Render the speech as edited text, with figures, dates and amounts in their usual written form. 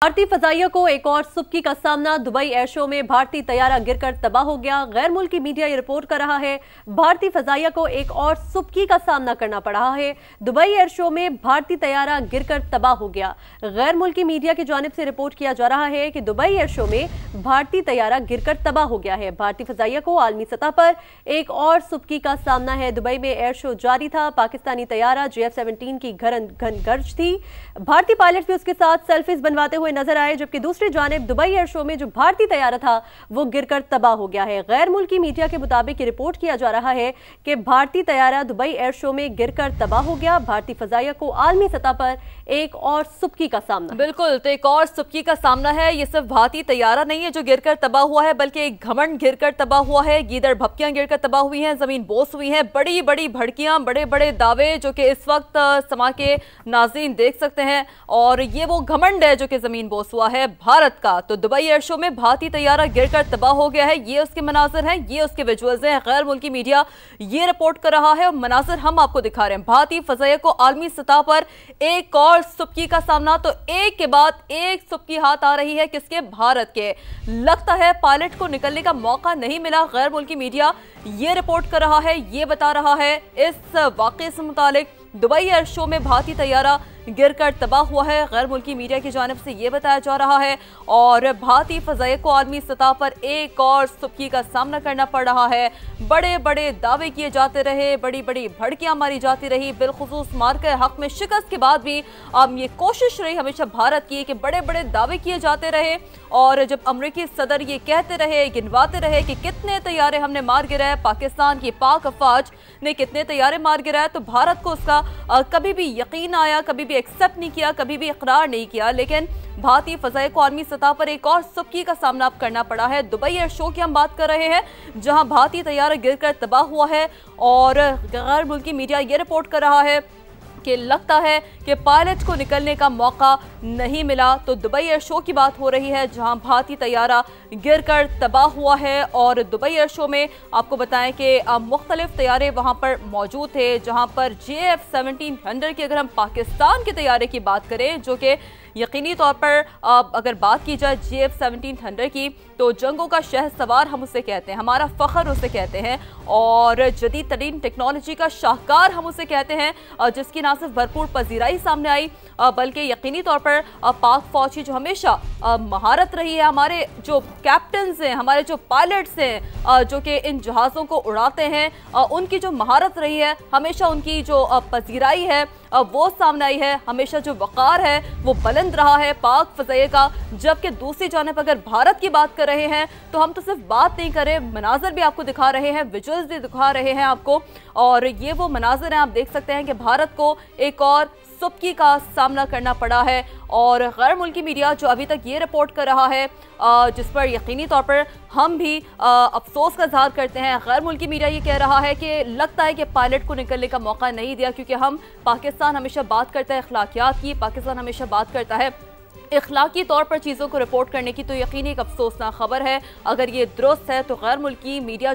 भारतीय फजाइया को एक और सुबकी का सामना। दुबई एयर शो में भारतीय तैयारा गिरकर तबाह हो गया। गैर मुल्की मीडिया ये रिपोर्ट कर रहा है भारतीय फजाइया को एक और सुबकी का सामना करना पड़ रहा है। दुबई एयर शो में भारतीय तैयारा गिरकर तबाह हो गया। गैर मुल्की मीडिया की जानिब से रिपोर्ट किया जा रहा है कि दुबई एयर शो में भारतीय तैयारा गिरकर तबाह हो गया है। भारतीय फजाइया को आलमी सतह पर एक और सुबकी का सामना है। दुबई में एयर शो जारी था। पाकिस्तानी तैयारा JF-17 की घन गर्ज थी। भारतीय पायलट भी उसके साथ सेल्फीज बनवाते हुए नजर आए, जबकि दूसरी जानिब दुबई एयर शो में जो भारतीय तैयारा था वो गिरकर तबाह हो गया है। गैर मुल्की मीडिया के मुताबिक रिपोर्ट किया जा रहा है कि भारतीय तैयारा दुबई एयर शो में गिरकर तबाह हो गया। भारतीय फजाइया को आलमी सतह पर एक और सुबकी का सामना। बिल्कुल, तो एक और सुबकी का सामना है। ये सिर्फ भारतीय तैयारा नहीं है जो गिरकर तबाह हुआ है, बल्कि एक घमंड गिरकर तबाह हुआ है। गीदड़ भपकियां गिरकर तबाह हुई हैं, जमीन बोस हुई है। बड़ी बड़ी भड़कियां, बड़े बड़े दावे जो कि इस वक्त समा के नाज़रीन देख सकते हैं, और ये वो घमंड है जो कि जमीन बोस हुआ है भारत का। तो दुबई एयर शो में भारतीय तैयारा गिरकर तबाह हो गया है। ये उसके मनाजिर हैं, ये उसके विजुअल्स हैं। गैर मुल्की मीडिया ये रिपोर्ट कर रहा है और मनाजिर हम आपको दिखा रहे हैं। भारतीय फजाइया को आलमी सतह पर एक और सुबकी का सामना। तो एक के बाद एक सुबकी हाथ आ रही है किसके? भारत के। लगता है पायलट को निकलने का मौका नहीं मिला। गैर मुल्की मीडिया ये रिपोर्ट कर रहा है, ये बता रहा है इस वाकये से मुतालिक। दुबई एयर शो में भारतीय तैयारा गिरकर तबाह हुआ है। गैर मुल्की मीडिया की जानिब से यह बताया जा रहा है, और भारतीय फजाइया को आलमी सतह पर एक और सुबकी का सामना करना पड़ रहा है। बड़े बड़े दावे किए जाते रहे, बड़ी बड़ी भड़कियां मारी जाती रही, बिलखुसूस मार्के हक में शिकस्त के बाद भी अब ये कोशिश रही हमेशा भारत की कि बड़े बड़े दावे किए जाते रहे, और जब अमरीकी सदर ये कहते रहे, गिनवाते रहे कि कितने तैयारे हमने मार गिराए, पाकिस्तान की पाक अफवाज ने कितने तैयारे मार गिराए, तो भारत को उसका कभी भी यकीन आया, कभी भी एक्सेप्ट नहीं किया, कभी भी इकरार नहीं किया। लेकिन भारतीय फजाइया को आलमी सतह पर एक और सुबकी का सामना करना पड़ा है। दुबई एयर शो की हम बात कर रहे हैं, जहां भारतीय तैयारा गिरकर तबाह हुआ है, और गैर मुल्की मीडिया ये रिपोर्ट कर रहा है कि लगता है कि पायलट को निकलने का मौका नहीं मिला। तो दुबई एयर शो की बात हो रही है, जहां भारतीय तैयारा गिरकर तबाह हुआ है। और दुबई एयर शो में आपको बताएं कि मुख्तलिफ तैयारे वहां पर मौजूद थे, जहां पर JF-17 थंडर की अगर हम पाकिस्तान के तैयारे की बात करें, जो कि यकीनी तौर पर अगर बात की जाए JF-17 थंडर की, तो जंगों का शहसवार हम उसे कहते हैं, हमारा फ़ख्र उसे कहते हैं, और जदीद तरीन टेक्नोलॉजी का शाहकार हम उसे कहते हैं, जिसकी ना सिर्फ भरपूर पजीराई सामने आई, बल्कि यकीनी तौर पर पाक फौज की जो हमेशा महारत रही है, हमारे जो कैप्टन्स हैं, हमारे जो पायलट्स हैं जो कि इन जहाज़ों को उड़ाते हैं, उनकी जो महारत रही है, हमेशा उनकी जो पजीराई है वो सामने आई है। हमेशा जो वक़ार है वो बुलंद रहा है पाक फजाइया का। जबकि दूसरी जानिब अगर भारत की बात कर रहे हैं, तो हम तो सिर्फ बात नहीं कर रहे, मनाजर भी आपको दिखा रहे हैं, विजुअल्स भी दिखा रहे हैं आपको, और ये वो मनाजर हैं। आप देख सकते हैं कि भारत को एक और सुबकी का सामना करना पड़ा है। और गैर मुल्की मीडिया जो अभी तक ये रिपोर्ट कर रहा है, जिस पर यकीनी तौर पर हम भी अफसोस का इज़हार करते हैं, गैर मुल्की मीडिया ये कह रहा है कि लगता है कि पायलट को निकलने का मौका नहीं दिया, क्योंकि हम पाकिस्तान हमेशा बात करता है अखलाकियात की, पाकिस्तान हमेशा बात करता है इखलाकी तौर पर चीज़ों को रिपोर्ट करने की। तो यकीनी एक अफसोसनाक खबर है। अगर ये दुरुस्त है तो गैर मुल्की मीडिया